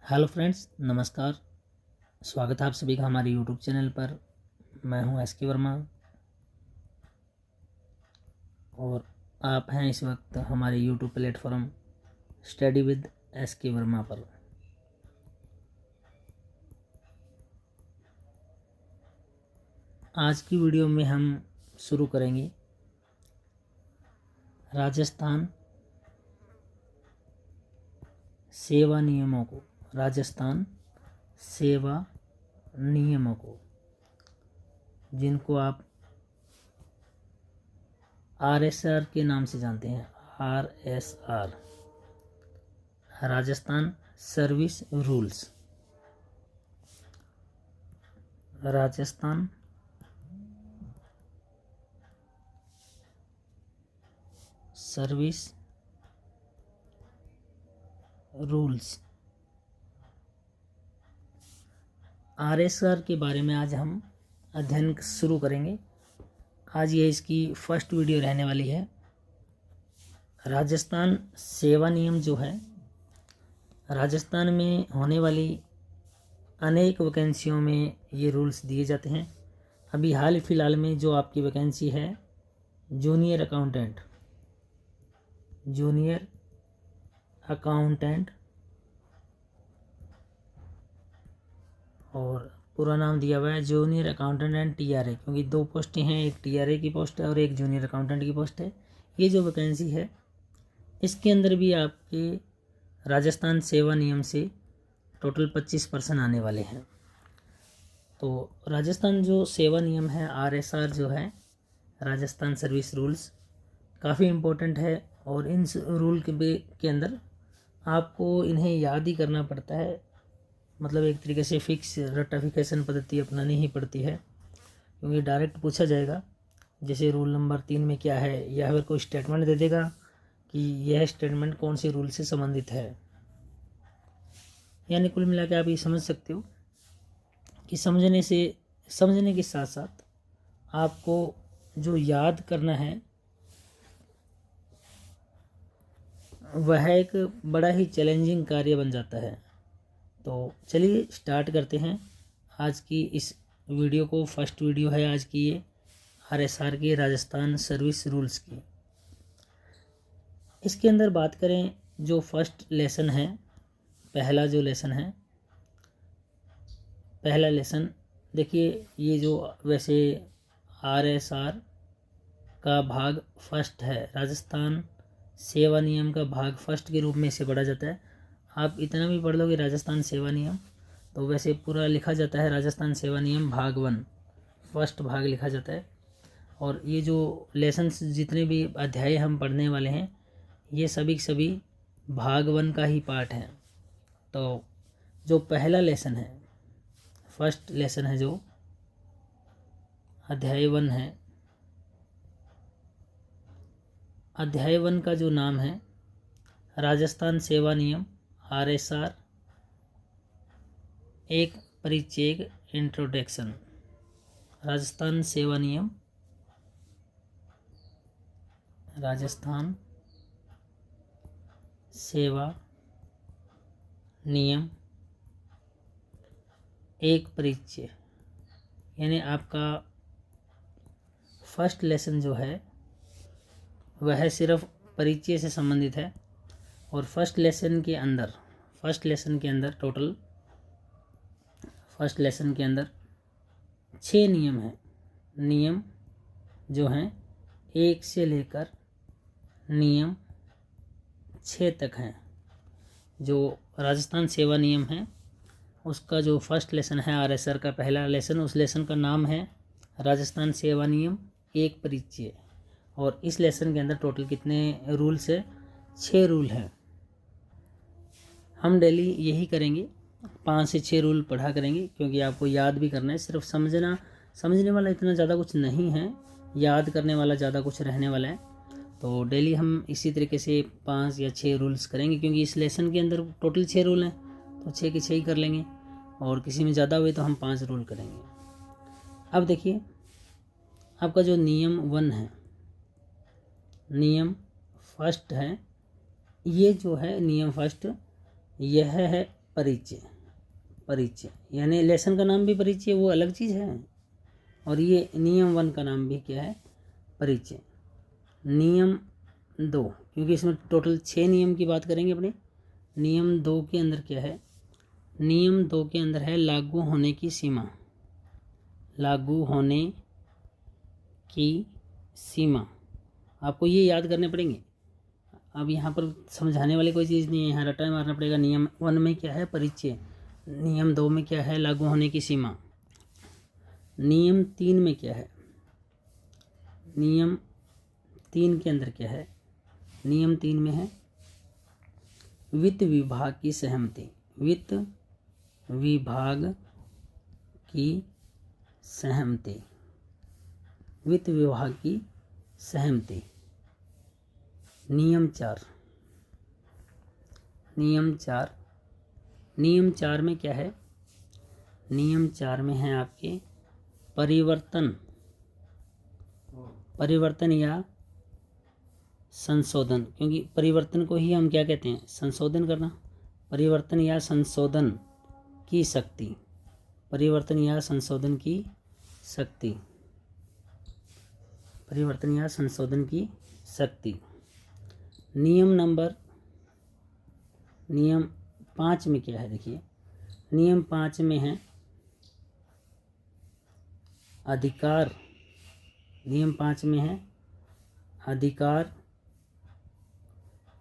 Hello friends, नमस्कार। स्वागत है आप सभी का हमारे यूट्यूब चैनल पर। मैं हूं एस के वर्मा और आप हैं इस वक्त हमारे YouTube platform study with S के वर्मा पर। आज की वीडियो में हम शुरू करेंगे राजस्थान सेवा नियमों को। राजस्थान सेवा नियमों को, जिनको आप RSR के नाम से जानते हैं। RSR, Rajasthan service rules. Rajasthan service rules. RSR के बारे में आज हम अध्ययन शुरू करेंगे। आज ये इसकी फर्स्ट वीडियो रहने वाली है। राजस्थान सेवा नियम जो है, राजस्थान में होने वाली अनेक वैकेंसियों में ये रूल्स दिए जाते हैं। अभी हाल फिलहाल में जो आपकी वैकेंसी है जूनियर अकाउंटेंट, और पूरा नाम दिया हुआ है जूनियर अकाउंटेंट एंड TRA, क्योंकि दो पोस्टें हैं, एक TRA की पोस्ट है और एक जूनियर अकाउंटेंट की पोस्ट है। ये जो वैकेंसी है इसके अंदर भी आपके राजस्थान सेवा नियम से टोटल 25% आने वाले हैं। तो राजस्थान जो सेवा नियम है RSR जो है, राजस्थान सर्विस रूल्स, काफ़ी इम्पोर्टेंट है। और इन रूल के अंदर आपको इन्हें याद ही करना पड़ता है। मतलब एक तरीके से फिक्स रट्टाफिकेशन पद्धति अपनानी ही पड़ती है, क्योंकि डायरेक्ट पूछा जाएगा। जैसे रूल नंबर 3 में क्या है, या फिर कोई स्टेटमेंट दे देगा कि यह स्टेटमेंट कौन से रूल से संबंधित है। यानी कुल मिला के आप ये समझ सकते हो कि समझने के साथ साथ आपको जो याद करना है वह एक बड़ा ही चैलेंजिंग कार्य बन जाता है। तो चलिए स्टार्ट करते हैं आज की इस वीडियो को। फर्स्ट वीडियो है आज की ये RSR की, राजस्थान सर्विस रूल्स की। इसके अंदर बात करें, जो फर्स्ट लेसन है, पहला लेसन देखिए। ये जो वैसे RSR का भाग फर्स्ट है, राजस्थान सेवा नियम का भाग फर्स्ट के रूप में इसे पढ़ा जाता है। आप इतना भी पढ़ लोगे राजस्थान सेवा नियम, तो वैसे पूरा लिखा जाता है राजस्थान सेवा नियम भाग 1, फर्स्ट भाग लिखा जाता है। और ये जो लेसन्स, जितने भी अध्याय हम पढ़ने वाले हैं, ये सभी भाग 1 का ही पार्ट है। तो जो पहला लेसन है, फर्स्ट लेसन है, जो अध्याय 1 है, अध्याय 1 का जो नाम है राजस्थान सेवा नियम RSR, एक परिचय, इंट्रोडक्शन। राजस्थान सेवा नियम, राजस्थान सेवा नियम एक परिचय। यानी आपका फर्स्ट लेसन जो है वह सिर्फ परिचय से संबंधित है। और फर्स्ट लेसन के अंदर टोटल फर्स्ट लेसन के अंदर 6 नियम हैं। नियम जो हैं 1 से लेकर नियम 6 तक हैं। जो राजस्थान सेवा नियम है उसका जो फर्स्ट लेसन है RSR का पहला लेसन, उस लेसन का नाम है राजस्थान सेवा नियम एक परिचय। और इस लेसन के अंदर टोटल कितने रूल्स है? 6 रूल हैं। हम डेली यही करेंगे, 5 से 6 रूल पढ़ा करेंगे, क्योंकि आपको याद भी करना है। सिर्फ समझने वाला इतना ज़्यादा कुछ नहीं है, याद करने वाला ज़्यादा कुछ रहने वाला है। तो डेली हम इसी तरीके से 5 या 6 रूल्स करेंगे, क्योंकि इस लेसन के अंदर टोटल 6 रूल हैं, तो 6 के 6 ही कर लेंगे। और किसी में ज़्यादा हुए तो हम 5 रूल करेंगे। अब देखिए, आपका जो नियम 1 है, नियम फर्स्ट है, ये जो है नियम फर्स्ट, यह है परिचय। परिचय यानी लेसन का नाम भी परिचय, वो अलग चीज़ है। और ये नियम 1 का नाम भी क्या है, परिचय। नियम 2, क्योंकि इसमें टोटल 6 नियम की बात करेंगे अपने। नियम 2 के अंदर क्या है, नियम 2 के अंदर है लागू होने की सीमा। लागू होने की सीमा आपको ये याद करने पड़ेंगे। अब यहाँ पर समझाने वाली कोई चीज़ नहीं है, यहाँ रटा मारना पड़ेगा। नियम 1 में क्या है, परिचय। नियम 2 में क्या है, लागू होने की सीमा। नियम 3 में क्या है, नियम 3 के अंदर क्या है, नियम 3 में है वित्त विभाग की सहमति। वित्त विभाग की सहमति। वित्त विभाग की सहमति। नियम 4, नियम 4, नियम 4 में क्या है, नियम 4 में है आपके परिवर्तन। परिवर्तन या संशोधन, क्योंकि परिवर्तन को ही हम क्या कहते हैं, संशोधन करना। परिवर्तन या संशोधन की शक्ति। परिवर्तन या संशोधन की शक्ति। परिवर्तन या संशोधन की शक्ति। नियम 5 में क्या है, देखिए नियम 5 में है अधिकार। नियम 5 में है अधिकार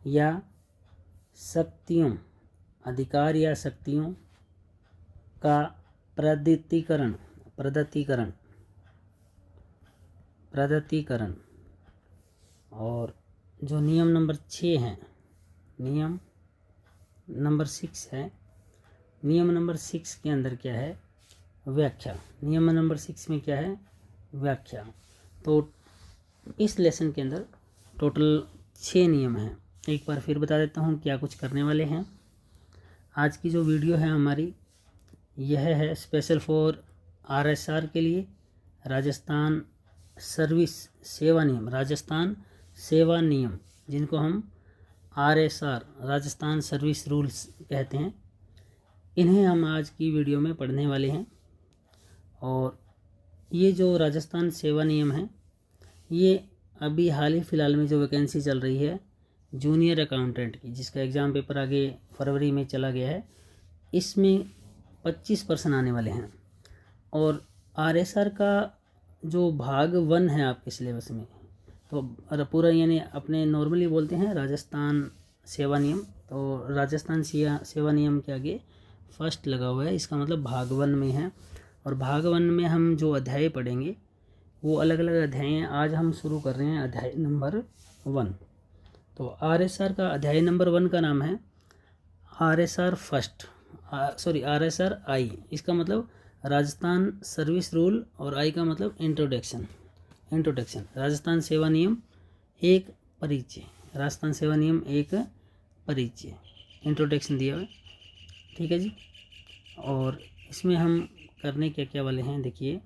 या शक्तियों। अधिकार या शक्तियों का प्रदत्तीकरण। प्रदत्तीकरण। प्रदत्तीकरण। और जो नियम नंबर 6 है, नियम नंबर 6 है, नियम नंबर 6 के अंदर क्या है, व्याख्या। नियम नंबर 6 में क्या है, व्याख्या। तो इस लेसन के अंदर टोटल 6 नियम हैं। एक बार फिर बता देता हूँ क्या कुछ करने वाले हैं। आज की जो वीडियो है हमारी, यह है स्पेशल फॉर RSR के लिए, राजस्थान सर्विस सेवा नियम। राजस्थान सेवा नियम, जिनको हम RSR राजस्थान सर्विस रूल्स कहते हैं, इन्हें हम आज की वीडियो में पढ़ने वाले हैं। और ये जो राजस्थान सेवा नियम है, ये अभी हाल ही फ़िलहाल में जो वैकेंसी चल रही है जूनियर अकाउंटेंट की, जिसका एग्ज़ाम पेपर आगे फरवरी में चला गया है, इसमें 25% आने वाले हैं। और RSR का जो भाग 1 है आपके सिलेबस में, तो पूरा यानी अपने नॉर्मली बोलते हैं राजस्थान सेवा नियम, तो राजस्थान सेवा नियम के आगे फर्स्ट लगा हुआ है, इसका मतलब भाग 1 में है। और भाग 1 में हम जो अध्याय पढ़ेंगे वो अलग अलग अध्याय हैं। आज हम शुरू कर रहे हैं अध्याय नंबर 1। तो RSR का अध्याय नंबर 1 का नाम है RSR फर्स्ट, RSR I। इसका मतलब राजस्थान सर्विस रूल, और I का मतलब इंट्रोडक्शन। इंट्रोडक्शन। राजस्थान सेवा नियम एक परिचय। राजस्थान सेवा नियम एक परिचय, इंट्रोडक्शन दिया हुआ है, ठीक है जी। और इसमें हम करने क्या क्या वाले हैं, देखिए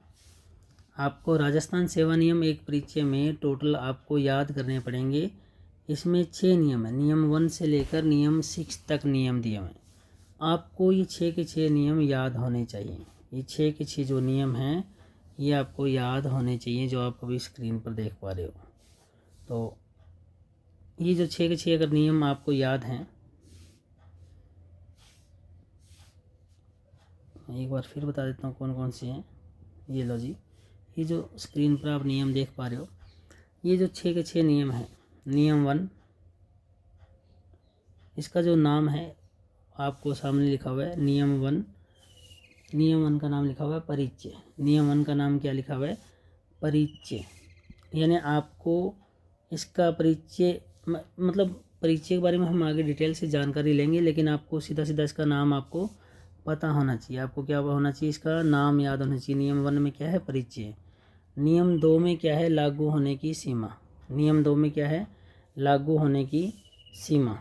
आपको राजस्थान सेवा नियम एक परिचय में टोटल आपको याद करने पड़ेंगे। इसमें 6 नियम है, नियम 1 से लेकर नियम 6 तक नियम दिए हुए हैं। आपको ये 6 के 6 नियम याद होने चाहिए। ये 6 के 6 जो नियम हैं ये आपको याद होने चाहिए, जो आप अभी स्क्रीन पर देख पा रहे हो। तो ये जो 6 के 6 अगर नियम आपको याद हैं, एक बार फिर बता देता हूँ कौन कौन से हैं। ये लो जी, ये जो स्क्रीन पर आप नियम देख पा रहे हो, ये जो 6 के 6 नियम हैं। नियम 1, इसका जो नाम है आपको सामने लिखा हुआ है नियम 1। नियम 1 का नाम लिखा हुआ है परिचय। नियम 1 का नाम क्या लिखा हुआ है, परिचय। यानी आपको इसका परिचय मतलब परिचय के बारे में हम आगे डिटेल से जानकारी लेंगे, लेकिन आपको सीधा सीधा इसका नाम आपको पता होना चाहिए। आपको क्या होना चाहिए, इसका नाम याद होना चाहिए। नियम 1 में क्या है, परिचय। नियम 2 में क्या है, लागू होने की सीमा। नियम 2 में क्या है, लागू होने की सीमा।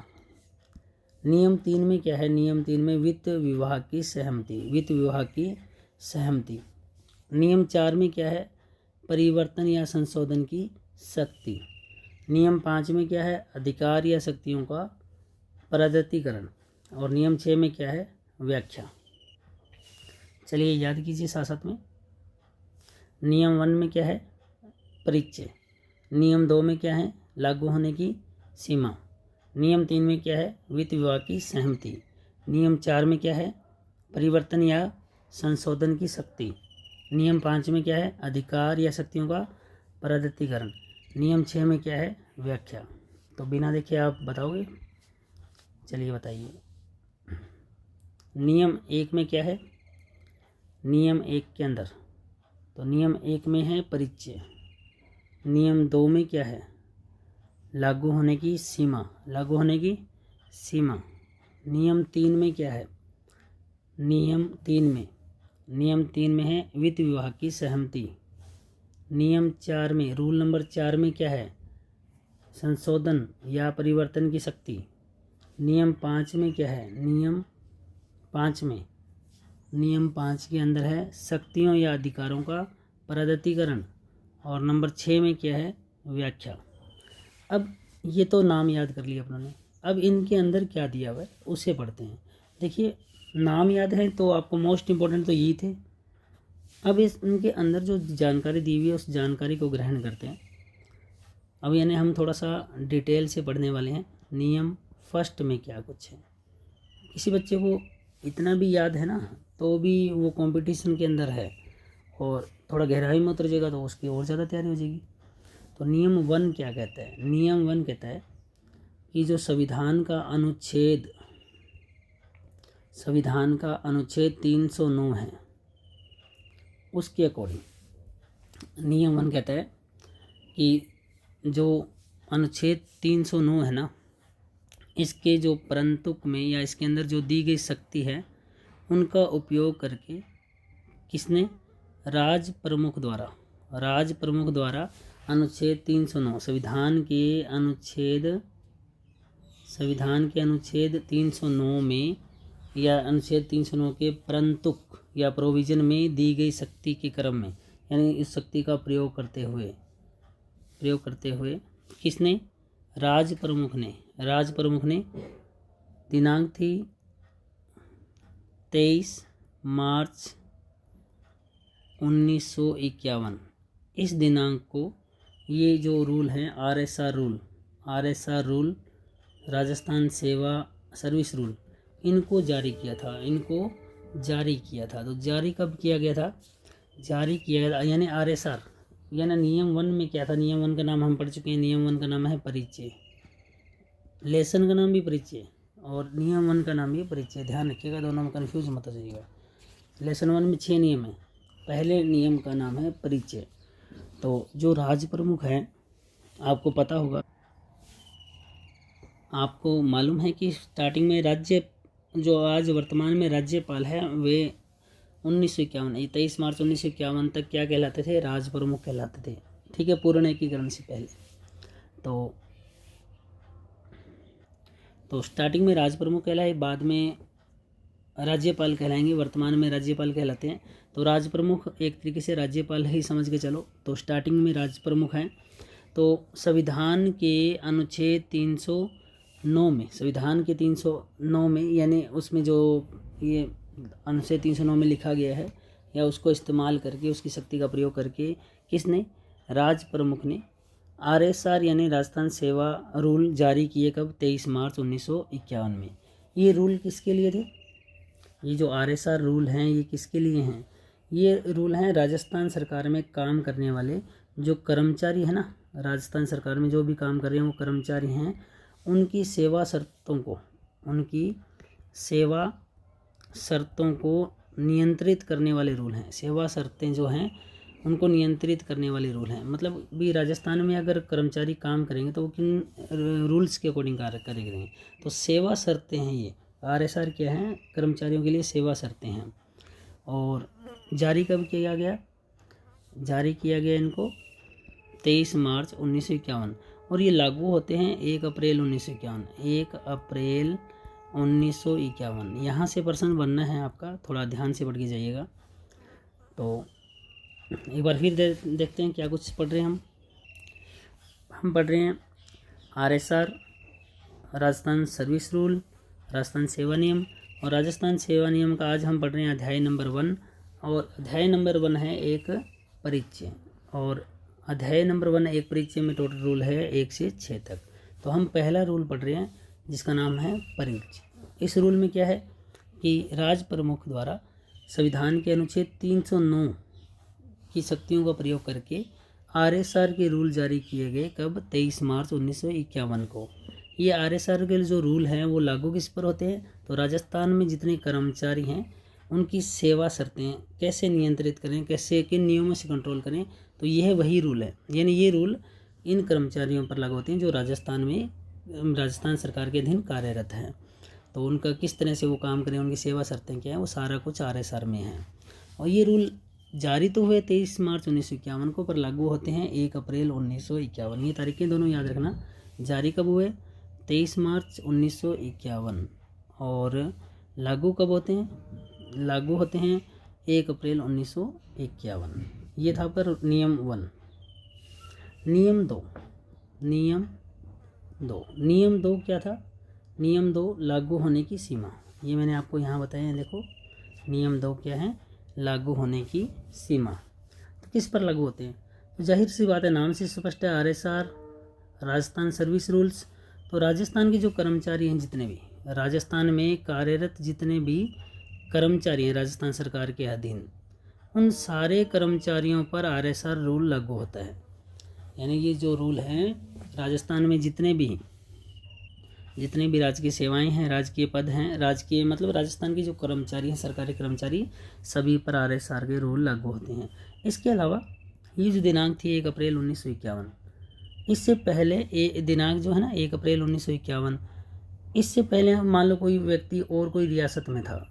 नियम 3 में क्या है, नियम 3 में वित्त विभाग की सहमति। वित्त विभाग की सहमति। नियम 4 में क्या है, परिवर्तन या संशोधन की शक्ति। नियम 5 में क्या है, अधिकार या शक्तियों का प्रदत्तीकरण। और नियम 6 में क्या है, व्याख्या। चलिए याद कीजिए साथ साथ में। नियम 1 में क्या है? परिचय। नियम 2 में क्या है? लागू होने की सीमा। नियम 3 में क्या है? वित्त विभाग की सहमति। नियम 4 में क्या है? परिवर्तन या संशोधन की शक्ति। नियम 5 में क्या है? अधिकार या शक्तियों का प्रदत्तीकरण। नियम 6 में क्या है? व्याख्या। तो बिना देखे आप बताओगे? चलिए बताइए। नियम 1 में क्या है? नियम 1 के अंदर तो नियम 1 में है परिचय। नियम 2 में क्या है? लागू होने की सीमा। लागू होने की सीमा। नियम 3 में क्या है? नियम 3 में है वित्त विभाग की सहमति। नियम 4 में, रूल नंबर 4 में क्या है? संशोधन या परिवर्तन की शक्ति। नियम 5 में क्या है? नियम 5 के अंदर है शक्तियों या अधिकारों का प्रदत्तीकरण। और नंबर 6 में क्या है? व्याख्या। अब ये तो नाम याद कर लिया अपनों ने। अब इनके अंदर क्या दिया हुआ है उसे पढ़ते हैं। देखिए, नाम याद है तो आपको मोस्ट इम्पोर्टेंट तो यही थे। अब इनके अंदर जो जानकारी दी हुई है उस जानकारी को ग्रहण करते हैं। अब यानी हम थोड़ा सा डिटेल से पढ़ने वाले हैं। नियम 1 में क्या कुछ है। किसी बच्चे को इतना भी याद है ना तो भी वो कंपटीशन के अंदर है, और थोड़ा गहराई में उतर जाएगा तो उसकी और ज़्यादा तैयारी हो जाएगी। तो नियम 1 क्या कहता है? नियम 1 कहता है कि जो संविधान का अनुच्छेद 309 है उसके अकॉर्डिंग नियम 1 कहता है कि जो अनुच्छेद 309 है ना, इसके जो परंतुक में या इसके अंदर जो दी गई शक्ति है उनका उपयोग करके किसने? राज प्रमुख द्वारा अनुच्छेद 309 संविधान के अनुच्छेद 309 में या अनुच्छेद 309 के परंतुक या प्रोविजन में दी गई शक्ति के क्रम में, यानी इस शक्ति का प्रयोग करते हुए किसने? राज प्रमुख ने दिनांक थी 23 मार्च 1951। इस दिनांक को ये जो रूल हैं आरएसआर रूल राजस्थान सेवा सर्विस रूल, इनको जारी किया था। तो जारी कब किया गया था? यानी आरएसआर, यानी नियम 1 में क्या था? नियम 1 का नाम हम पढ़ चुके हैं। नियम 1 का नाम है परिचय। लेसन का नाम भी परिचय और नियम 1 का नाम भी परिचय। ध्यान रखिएगा, दोनों में कन्फ्यूज मत हो जाइएगा। लेसन 1 में 6 नियम है। पहले नियम का नाम है परिचय। तो जो राज प्रमुख हैं, आपको पता होगा, आपको मालूम है कि स्टार्टिंग में जो आज वर्तमान में राज्यपाल है वे 23 मार्च 1951 तक क्या कहलाते थे? राज प्रमुख कहलाते थे। ठीक है, पूर्ण एकीकरण से पहले। तो स्टार्टिंग में राज प्रमुख कहलाए, बाद में राज्यपाल कहलाएंगे। वर्तमान में राज्यपाल कहलाते हैं। तो राज प्रमुख एक तरीके से राज्यपाल ही समझ के चलो। तो स्टार्टिंग में राज प्रमुख हैं। तो संविधान के अनुच्छेद 309 में यानी उसमें जो ये अनुच्छेद 309 में लिखा गया है या उसको इस्तेमाल करके, उसकी शक्ति का प्रयोग करके किसने? राज प्रमुख ने आरएसआर यानी राजस्थान सेवा रूल जारी किए। कब? 23 मार्च 1951 में। ये रूल किसके लिए थे? ये जो आरएसआर रूल हैं ये किसके लिए हैं? ये रूल हैं राजस्थान सरकार में काम करने वाले जो कर्मचारी है ना, राजस्थान सरकार में जो भी काम कर रहे हैं वो कर्मचारी हैं, उनकी सेवा शर्तों को नियंत्रित करने वाले रूल हैं। सेवा शर्तें जो हैं उनको नियंत्रित करने वाले रूल हैं। मतलब भी राजस्थान में अगर कर्मचारी काम करेंगे तो वो किन रूल्स के अकॉर्डिंग कार्य करेंगे? तो सेवा शर्तें हैं ये। आरएसआर क्या हैं? कर्मचारियों के लिए सेवा शर्तें हैं। और जारी कब किया गया? जारी किया गया इनको 23 मार्च 1951 और ये लागू होते हैं 1 अप्रैल 1951। 1 अप्रैल 1951। यहाँ से प्रश्न बनना है आपका, थोड़ा ध्यान से पढ़ के जाइएगा। तो एक बार फिर देखते हैं क्या कुछ पढ़ रहे हैं हम पढ़ रहे हैं RSR, Rajasthan service rule, Rajasthan सेवा नियम और राजस्थान सेवा नियम का आज हम पढ़ रहे हैं अध्याय नंबर 1, और अध्याय नंबर 1 है एक परिचय, और अध्याय नंबर 1 एक परिचय में टोटल रूल है 1 से 6 तक। तो हम पहला रूल पढ़ रहे हैं जिसका नाम है परिचय। इस रूल में क्या है कि राज प्रमुख द्वारा संविधान के अनुच्छेद 309 की शक्तियों का प्रयोग करके आरएसआर के रूल जारी किए गए। कब? 23 मार्च 1951 को। ये आरएसआर के जो रूल हैं वो लागू किस पर होते हैं? तो राजस्थान में जितने कर्मचारी हैं उनकी सेवा शर्तें कैसे नियंत्रित करें, कैसे किन नियमों से कंट्रोल करें, तो यह वही रूल है। यानी ये रूल इन कर्मचारियों पर लागू होते हैं जो राजस्थान सरकार के अधीन कार्यरत हैं। तो उनका किस तरह से वो काम करें, उनकी सेवा शर्तें क्या है, वो सारा कुछ आरएसआर में है। और ये रूल जारी तो हुए 23 मार्च 1951 को, पर लागू होते हैं 1 अप्रैल 1951। ये तारीखें दोनों याद रखना। जारी कब हुए? 23 मार्च 1951। और लागू कब होते हैं? लागू होते हैं 1 अप्रैल 1951। ये था पर नियम 1। नियम 2 क्या था? नियम 2 लागू होने की सीमा। ये मैंने आपको यहाँ बताया है, देखो नियम 2 क्या है? लागू होने की सीमा। तो किस पर लागू होते हैं? तो जाहिर सी बात है, नाम से स्पष्ट है, आरएसआर राजस्थान सर्विस रूल्स। तो राजस्थान के जो कर्मचारी हैं, जितने भी राजस्थान में कार्यरत जितने भी कर्मचारी हैं राजस्थान सरकार के अधीन, उन सारे कर्मचारियों पर आरएसआर रूल लागू होता है। यानी ये जो रूल हैं राजस्थान में जितने भी राजकीय सेवाएं हैं, राजकीय पद हैं, राजकीय मतलब राजस्थान के जो कर्मचारी हैं, सरकारी कर्मचारी, सभी पर आरएसआर के रूल लागू होते हैं। इसके अलावा ये जो दिनांक थी 1 अप्रैल 1951, इससे पहले ये दिनांक जो है ना 1 अप्रैल 1951, इससे पहले मान लो कोई व्यक्ति और कोई रियासत में था,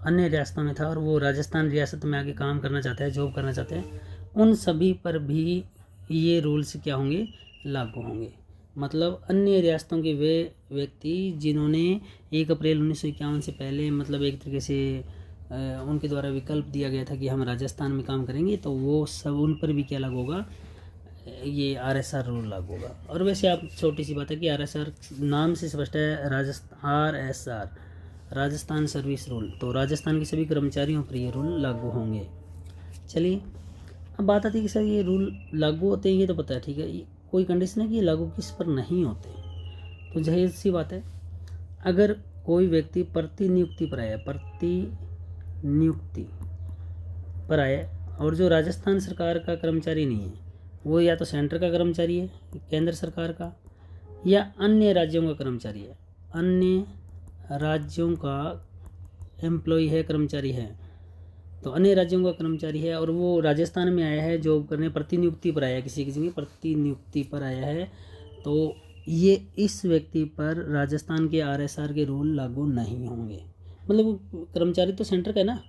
अन्य रियासतों में था, और वो राजस्थान रियासत में आके काम करना चाहता है, जॉब करना चाहते हैं, उन सभी पर भी ये रूल्स क्या होंगे? लागू होंगे। मतलब अन्य रियासतों के वे व्यक्ति जिन्होंने 1 अप्रैल 1951 से पहले मतलब एक तरीके से उनके द्वारा विकल्प दिया गया था कि हम राजस्थान में काम करेंगे, तो वो सब उन पर भी क्या लागू होगा? ये आरएसआर रूल लागू होगा। और वैसे आप छोटी सी बात है कि आरएसआर नाम से स्पष्ट है, आरएसआर राजस्थान सर्विस रूल। तो राजस्थान के सभी कर्मचारियों पर ये रूल लागू होंगे। चलिए अब बात आती है कि सर ये रूल लागू होते हैं, ये तो पता है, ठीक है, कोई कंडीशन है कि ये लागू किस पर नहीं होते? तो जाहिर सी बात है, अगर कोई व्यक्ति प्रतिनियुक्ति पर आया और जो राजस्थान सरकार का कर्मचारी नहीं है, वो या तो सेंटर का कर्मचारी है, केंद्र सरकार का, या अन्य राज्यों का कर्मचारी है, अन्य राज्यों का एम्प्लॉय है, कर्मचारी है, तो अन्य राज्यों का कर्मचारी है और वो राजस्थान में आया है जॉब करने, प्रतिनियुक्ति पर आया है, किसी की प्रतिनियुक्ति पर आया है, तो ये इस व्यक्ति पर राजस्थान के आरएसआर के रूल लागू नहीं होंगे। मतलब कर्मचारी तो सेंटर का है ना,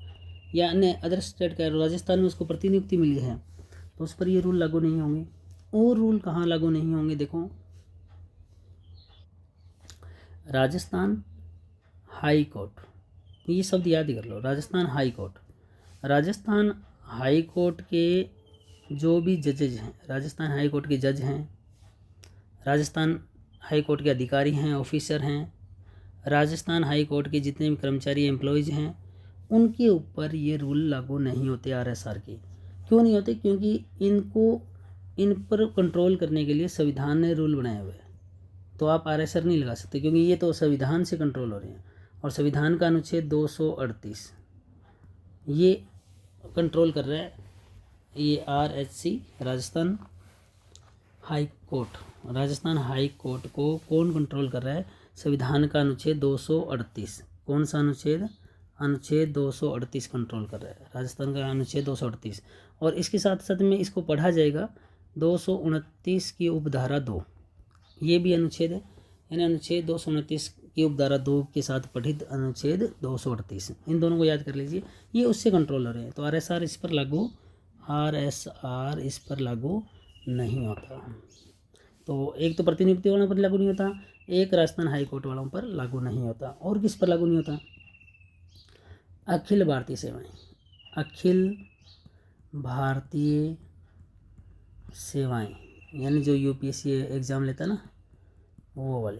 या अन्य अदर स्टेट का, राजस्थान में उसको प्रतिनियुक्ति मिली है, तो उस पर ये रूल लागू नहीं होंगे। और रूल कहाँ लागू नहीं होंगे? देखो, राजस्थान हाई कोर्ट, ये शब्द याद ही कर लो, Rajasthan high court. Rajasthan high court के जो भी जजेज हैं, राजस्थान हाई कोर्ट के जज हैं, राजस्थान हाई कोर्ट के अधिकारी हैं, ऑफिसर हैं, राजस्थान हाई कोर्ट के जितने भी कर्मचारी एम्प्लॉयज़ हैं, उनके ऊपर ये रूल लागू नहीं होते आरएसआर के। क्यों नहीं होते? क्योंकि इन पर कंट्रोल करने के लिए संविधान ने रूल बनाए हुए हैं। तो आप आरएसआर नहीं लगा सकते, क्योंकि ये तो संविधान से कंट्रोल हो रहे हैं, और संविधान का अनुच्छेद 238 ये कंट्रोल कर रहा है। ये आरएचसी राजस्थान हाई कोर्ट को कौन कंट्रोल कर रहा है? संविधान का अनुच्छेद 238। कौन सा अनुच्छेद? अनुच्छेद 238 कंट्रोल कर रहा है, राजस्थान का अनुच्छेद 238। और इसके साथ साथ में इसको पढ़ा जाएगा 229 की उपधारा 2, ये भी अनुच्छेद है, यानी अनुच्छेद 229 की उपधारा 2 के साथ पठित अनुच्छेद 238, इन दोनों को याद कर लीजिए, ये उससे कंट्रोल हो रहे हैं। तो आरएसआर इस पर लागू नहीं होता। तो एक तो प्रतिनियुक्ति वालों पर लागू नहीं होता, एक राजस्थान हाई कोर्ट वालों पर लागू नहीं होता। और किस पर लागू नहीं होता? अखिल भारतीय सेवाएं, अखिल भारतीय सेवाएं यानी जो यूपीएससी एग्ज़ाम लेता है ना, वो वाले,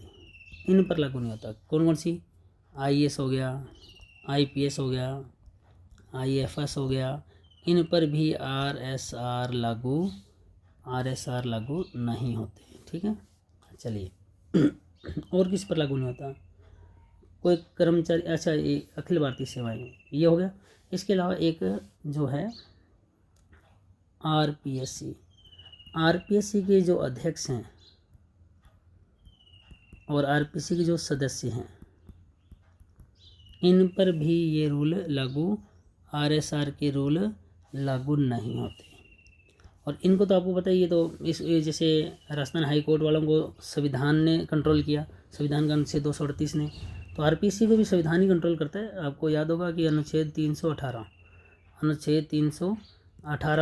इन पर लागू नहीं होता। कौन कौन सी? आईएएस हो गया, IPS हो गया, IFS हो गया, इन पर भी RSR लागू नहीं होते। ठीक है, चलिए और किस पर लागू नहीं होता? कोई कर्मचारी, अच्छा ये अखिल भारतीय सेवाएं ये हो गया। इसके अलावा एक जो है आरपीएससी के जो अध्यक्ष हैं और आरपीएससी के जो सदस्य हैं, इन पर भी ये रूल लागू, आरएसआर के रूल लागू नहीं होते। और इनको तो आपको पता ही है, तो ये जैसे राजस्थान हाई कोर्ट वालों को संविधान ने कंट्रोल किया, संविधान का अनुच्छेद 238 ने, तो आरपीएससी को भी संविधान ही कंट्रोल करता है। आपको याद होगा कि अनुच्छेद 318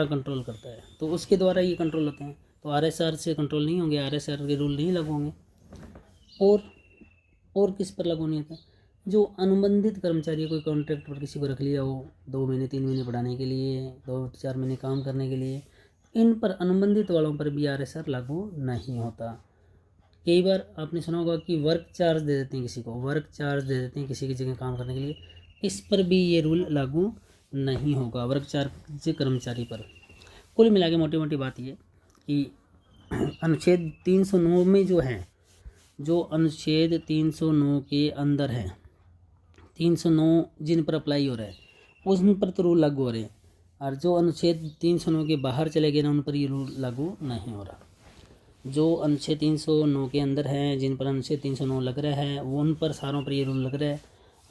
कंट्रोल करता है, तो उसके द्वारा ये कंट्रोल होते हैं। तो आरएसआर से कंट्रोल नहीं होंगे, आरएसआर के रूल नहीं लागू होंगे। और किस पर लागू नहीं होता? जो अनुबंधित कर्मचारी, कोई कॉन्ट्रैक्ट पर किसी को रख लिया हो 2 महीने 3 महीने पढ़ाने के लिए, 2-4 महीने काम करने के लिए, इन पर अनुबंधित वालों पर भी आरएसआर लागू नहीं होता। कई बार आपने सुना होगा कि वर्क चार्ज दे देते हैं, किसी की जगह काम करने के लिए, इस पर भी ये रूल लागू नहीं होगा, वर्क चार्ज कर्मचारी पर। कुल मिला के मोटी मोटी बात ये कि अनुच्छेद 309 में जो अनुच्छेद 309 के अंदर है, 309 जिन पर अप्लाई हो रहा है उन पर तो रूल लागू हो रहे हैं, और जो अनुच्छेद 309 के बाहर चले गए ना, उन पर ये रूल लागू नहीं हो रहा। जो अनुच्छेद 309 के अंदर हैं, जिन पर अनुच्छेद 309 लग रहा है, वो उन पर सारों पर ये रूल लग रहा है,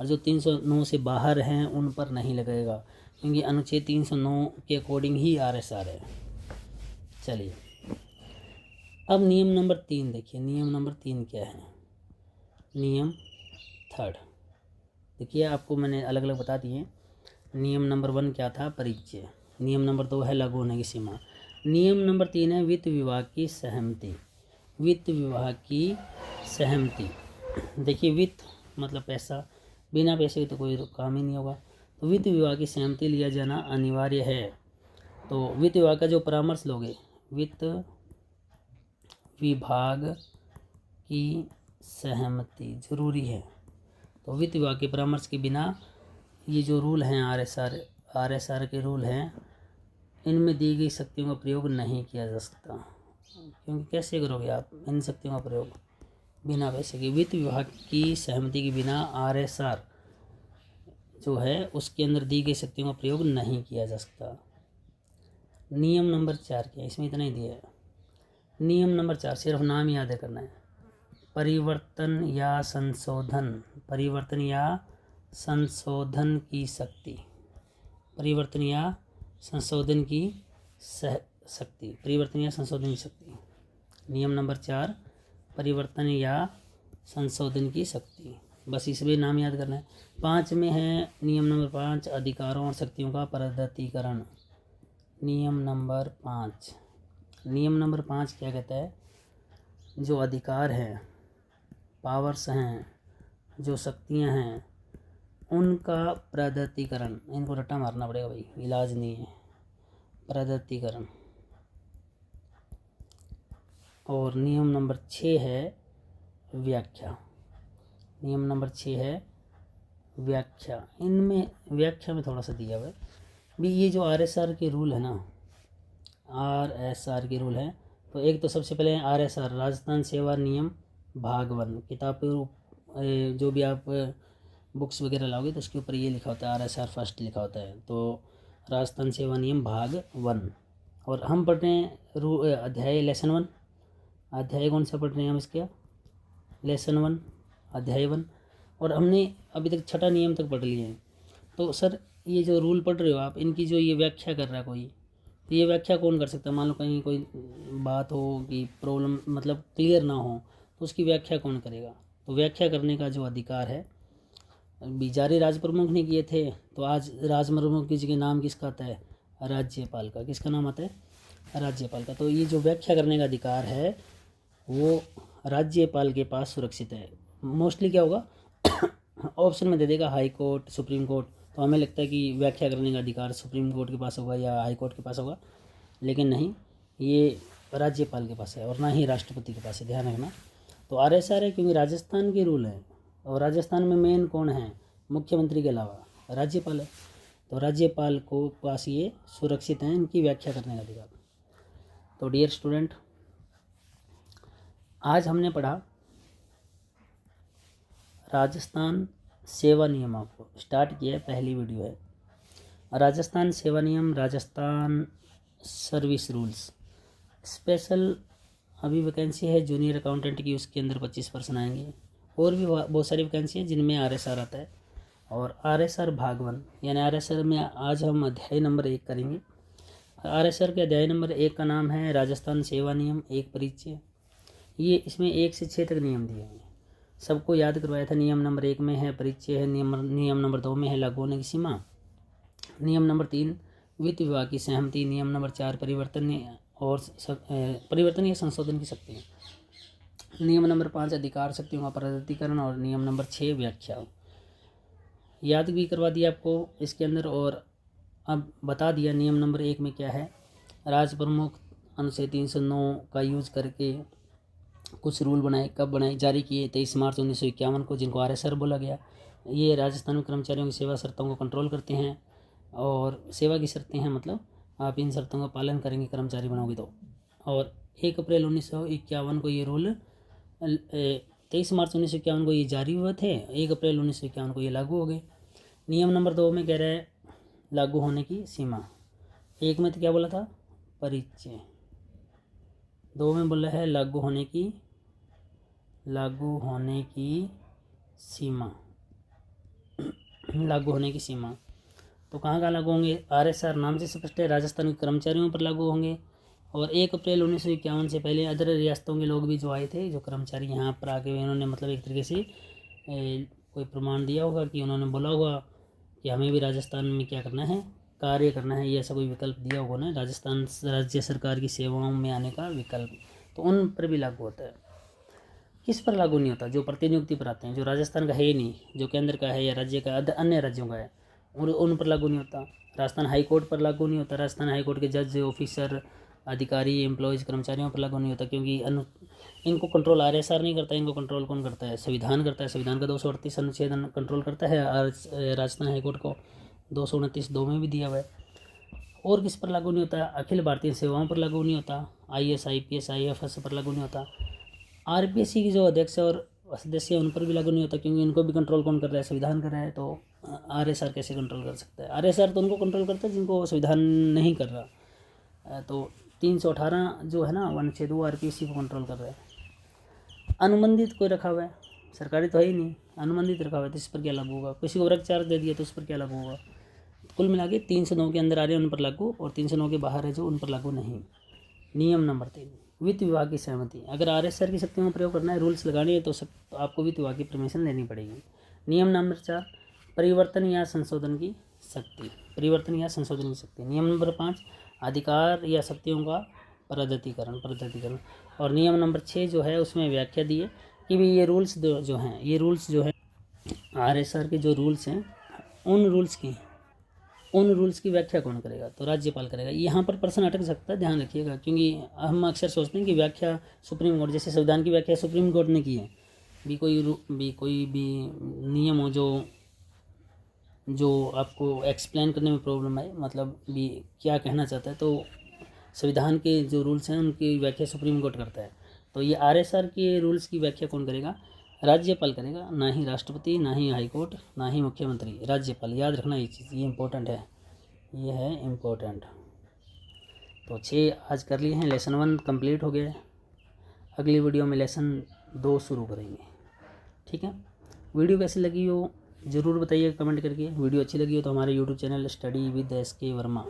और जो 309 से बाहर हैं उन पर नहीं लगेगा, क्योंकि अनुच्छेद 309 के अकॉर्डिंग ही आरएसआर है। चलिए अब नियम नंबर 3 देखिए, नियम नंबर 3 क्या है? नियम 3 देखिए, आपको मैंने अलग अलग बता दिए। नियम नंबर 1 क्या था? परिचय। नियम नंबर 2 है लागू होने की सीमा। नियम नंबर 3 है वित्त विभाग की सहमति। वित्त विभाग की सहमति, देखिए वित्त मतलब पैसा, बिना पैसे के तो कोई काम ही नहीं होगा, तो वित्त विभाग की सहमति लिया जाना अनिवार्य है। तो वित्त विभाग का जो परामर्श लोगे, वित्त विभाग की सहमति जरूरी है। तो वित्त विभाग के परामर्श के बिना ये जो रूल हैं आरएसआर के रूल हैं, इनमें दी गई शक्तियों का प्रयोग नहीं किया जा सकता। क्योंकि कैसे करोगे आप इन शक्तियों का प्रयोग बिना पैसे के? वित्त विभाग की सहमति के बिना आरएसआर जो है उसके अंदर दी गई शक्तियों का प्रयोग नहीं किया जा सकता। नियम नंबर 4 क्या? इसमें इतना ही दिया है। नियम नंबर 4 सिर्फ नाम याद करना है। परिवर्तन या संशोधन की शक्ति, परिवर्तन या संशोधन की शक्ति, परिवर्तन या संशोधन की शक्ति। नियम नंबर 4 परिवर्तन या संशोधन की शक्ति, बस इसमें नाम याद करना है। 5 में है नियम नंबर 5 अधिकारों और शक्तियों का प्रगटीकरण। नियम नंबर 5 क्या कहता है? जो अधिकार हैं, पावर्स हैं, जो शक्तियां हैं, उनका प्रगटीकरण। इनको रट्टा मारना पड़ेगा भाई, इलाज नहीं है। प्रगटीकरण। और नियम नंबर 6 है व्याख्या। नियम नंबर 6 है व्याख्या। इनमें व्याख्या में थोड़ा सा दिया हुआ है भी। ये जो आरएसआर के रूल है ना, आरएसआर के रूल हैं, तो एक तो सबसे पहले आरएसआर राजस्थान सेवा नियम भाग 1। किताब पे जो भी आप बुक्स वगैरह लाओगे तो उसके ऊपर ये लिखा होता है, आरएसआर फर्स्ट लिखा होता है। तो राजस्थान सेवा नियम भाग 1। और हम पढ़ रहे हैं अध्याय लेसन 1। अध्याय कौन सा पढ़ रहे हैं हम इसके? लेसन 1 अध्याय 1। और हमने अभी तक 6ठा नियम तक पढ़ लिए हैं। तो सर ये जो रूल पढ़ रहे हो आप, इनकी जो ये व्याख्या कर रहा है कोई, तो ये व्याख्या कौन कर सकता है? मान लो कहीं कोई बात हो कि प्रॉब्लम मतलब क्लियर ना हो, तो उसकी व्याख्या कौन करेगा? तो व्याख्या करने का जो अधिकार है, बिजारी राज प्रमुख ने किए थे, तो आज राज प्रमुख की जगह नाम किसका आता है? राज्यपाल का। किसका नाम आता है? राज्यपाल का। तो ये जो व्याख्या करने का अधिकार है वो राज्यपाल के पास सुरक्षित है। मोस्टली क्या होगा ऑप्शन में दे देगा हाई कोर्ट, सुप्रीम कोर्ट, तो हमें लगता है कि व्याख्या करने का अधिकार सुप्रीम कोर्ट के पास होगा या हाई कोर्ट के पास होगा, लेकिन नहीं, ये राज्यपाल के पास है और ना ही राष्ट्रपति के पास है, ध्यान रखना। तो आरएसआर है क्योंकि राजस्थान के रूल हैं, और राजस्थान में मेन कौन है? मुख्यमंत्री के अलावा राज्यपाल है, तो राज्यपाल को पास ये सुरक्षित हैं इनकी व्याख्या करने का अधिकार। तो डियर स्टूडेंट, आज हमने पढ़ा राजस्थान सेवा नियमों को, स्टार्ट किया, पहली वीडियो है राजस्थान सेवा नियम, राजस्थान सर्विस रूल्स। स्पेशल अभी वैकेंसी है जूनियर अकाउंटेंट की, उसके अंदर 25% आएंगे। और भी बहुत सारी वैकेंसी है जिनमें RSR आता है, और RSR भाग 1 यानी RSR में आज हम अध्याय नंबर 1 करेंगे। RSR के अध्याय नंबर 1 का नाम है राजस्थान सेवा नियम एक परिचय। ये इसमें 1 से 6 तक नियम दिए हैं, सबको याद करवाया था। नियम नंबर 1 में है परिचय है, नियम नंबर 2 में है लागू होने की सीमा, नियम नंबर 3 वित्त विभाग की सहमति, नियम नंबर 4 परिवर्तन या संशोधन की शक्ति, नियम नंबर 5 अधिकार शक्तियों का प्रगटीकरण, और नियम नंबर 6 व्याख्या। याद भी करवा दिया आपको इसके अंदर, और अब बता दिया नियम नंबर 1 में क्या है। राज्य प्रमुख अनुच्छेद 309 का यूज करके कुछ रूल बनाए, कब बनाए, जारी किए 23 मार्च 1951 को, जिनको RSR बोला गया। ये राजस्थान में कर्मचारियों की सेवा शर्तों को कंट्रोल करते हैं, और सेवा की शर्तें हैं मतलब आप इन शर्तों का पालन करेंगे कर्मचारी बनोगे तो। और 1 अप्रैल 1951 को ये रूल 23 मार्च 1951 को ये जारी हुए थे, 1 अप्रैल 1951 को ये लागू हो गए। नियम नंबर 2 में कह रहा है लागू होने की सीमा। 1 में तो क्या बोला था, परिचय, 2 में बोला है लागू होने की सीमा, लागू होने की सीमा। तो कहाँ लागू होंगे, RSR नाम से स्पष्ट है, राजस्थान के कर्मचारियों पर लागू होंगे। और 1 अप्रैल 1951 से पहले अदर रियासतों के लोग भी जो आए थे, जो कर्मचारी यहाँ पर आके हुए, इन्होंने मतलब एक तरीके से कोई प्रमाण दिया होगा कि उन्होंने बोला होगा कि हमें भी राजस्थान में क्या करना है, कार्य करना है, ये ऐसा कोई विकल्प दिया होगा ना, राजस्थान राज्य सरकार की सेवाओं में आने का विकल्प, तो उन पर भी लागू होता है। किस पर लागू नहीं होता, जो प्रतिनियुक्ति पर आते हैं, जो राजस्थान का है ही नहीं, जो केंद्र का है या राज्य का अन्य राज्यों का है, और उन पर लागू नहीं होता। राजस्थान हाई कोर्ट पर लागू नहीं होता, राजस्थान हाई कोर्ट के जज, ऑफिसर, अधिकारी, एम्प्लॉयज़, कर्मचारियों पर लागू नहीं होता, क्योंकि इनको कंट्रोल RSR नहीं करता, इनको कंट्रोल कौन करता है, संविधान करता है। संविधान का 238 अनुच्छेद कंट्रोल करता है राजस्थान हाई कोर्ट को, 229(2) में भी दिया हुआ है। और किस पर लागू नहीं होता, अखिल भारतीय सेवाओं पर लागू नहीं होता, IAS, IPS, IFS पर लागू नहीं होता। RPSC की जो अध्यक्ष और सदस्य उन पर भी लागू नहीं होता, क्योंकि इनको भी कंट्रोल कौन कर रहा है, संविधान कर रहा है। तो RSR कैसे कंट्रोल कर सकता है, RSR तो उनको कंट्रोल करता है जिनको संविधान नहीं कर रहा। तो 318 जो है ना अनुच्छेद, वो RPSC को कंट्रोल कर रहा है। अनुबंधित कोई रखा हुआ है, सरकारी तो है ही नहीं, अनुबंधित रखा हुआ है, तो इस पर क्या लागू होगा। किसी को वर्ग चार्ज दे दिया तो उस पर क्या लागू होगा। कुल मिला के 309 के अंदर आ रहे हैं उन पर लागू, और 309 के बाहर है जो उन पर लागू नहीं। नियम नंबर 3 वित्त विभाग की सहमति। अगर RSR की शक्तियों का प्रयोग करना है, रूल्स लगाने हैं, तो आपको वित्त विभाग की परमिशन लेनी पड़ेगी। नियम नंबर 4 परिवर्तन या संशोधन की शक्ति, नियम नंबर 5 अधिकार या शक्तियों का प्रगटीकरण। और नियम नंबर 6 जो है उसमें व्याख्या दी है कि भी ये रूल्स जो हैं RSR के जो रूल्स हैं, उन रूल्स की व्याख्या कौन करेगा, तो राज्यपाल करेगा। यहाँ पर प्रश्न अटक सकता है, ध्यान रखिएगा, क्योंकि हम अक्सर सोचते हैं कि व्याख्या सुप्रीम कोर्ट, जैसे संविधान की व्याख्या सुप्रीम कोर्ट ने की है। कोई भी नियम हो जो आपको एक्सप्लेन करने में प्रॉब्लम है, मतलब भी क्या कहना चाहता है, तो संविधान के जो रूल्स हैं उनकी व्याख्या सुप्रीम कोर्ट करता है। तो ये RSR के रूल्स की व्याख्या कौन करेगा, राज्यपाल करेगा, ना ही राष्ट्रपति, ना ही हाई कोर्ट, ना ही मुख्यमंत्री, राज्यपाल। याद रखना ये चीज़, ये इंपॉर्टेंट है, ये है इम्पोर्टेंट। तो 6 आज कर लिए हैं, लेसन 1 कंप्लीट हो गया है। अगली वीडियो में लेसन 2 शुरू करेंगे, ठीक है। वीडियो कैसी लगी हो ज़रूर बताइएगा कमेंट करके। वीडियो अच्छी लगी हो तो हमारे YouTube channel study with SK Verma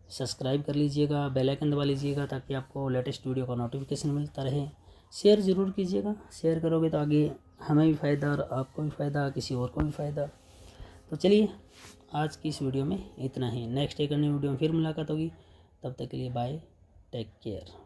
subscribe कर लीजिएगा, बेल आइकन दबा लीजिएगा, ताकि आपको लेटेस्ट वीडियो का नोटिफिकेशन मिलता रहे। शेयर ज़रूर कीजिएगा, शेयर करोगे तो आगे हमें भी फ़ायदा और आपको भी फ़ायदा, किसी और को भी फ़ायदा। तो चलिए आज की इस वीडियो में इतना ही। नेक्स्ट एक अन्य वीडियो में फिर मुलाकात होगी, तब तक के लिए बाय, टेक केयर।